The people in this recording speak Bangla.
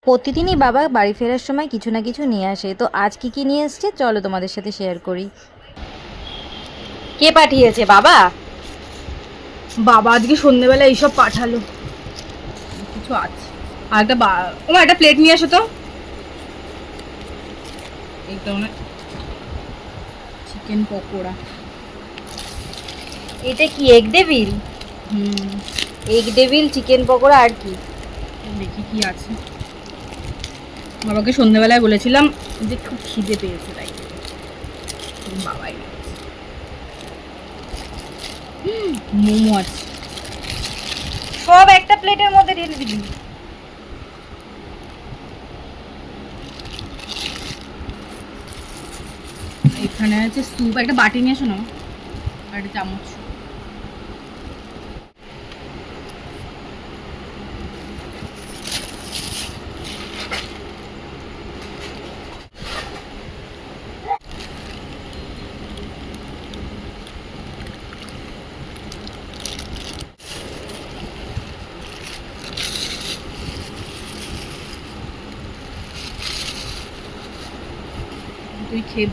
প্রতিদিনই বাবা বাড়ি ফেরার সময় কিছু না কিছু নিয়ে আসে। তো আজ কি কি নিয়ে এসছে চলো তোমাদের সাথে শেয়ার করি। কে পাঠিয়েছে? বাবা? বাবা আজকে সন্ধ্যেবেলা এইসব পাঠালো। কিছু আছে। আর একটা ওমা একটা প্লেট নিয়ে আসো তো। এইটা মানে চিকেন পকোড়া। এটা কি এগ ডেভিল? হুম, এগ ডেভিল, চিকেন পকোড়া, আর কি? দেখি কি আছে। বাবাকে সন্ধ্যেবেলায় বলেছিলাম যে খুব খিদে পেয়েছে, তাই বাবাই মোমো আছে। সব একটা প্লেটের মধ্যে ঢেলে দিবি? এখানে আছে স্যুপ। একটা বাটি নিয়ে এসো না, আর একটা চামচ। তুই খেয়ে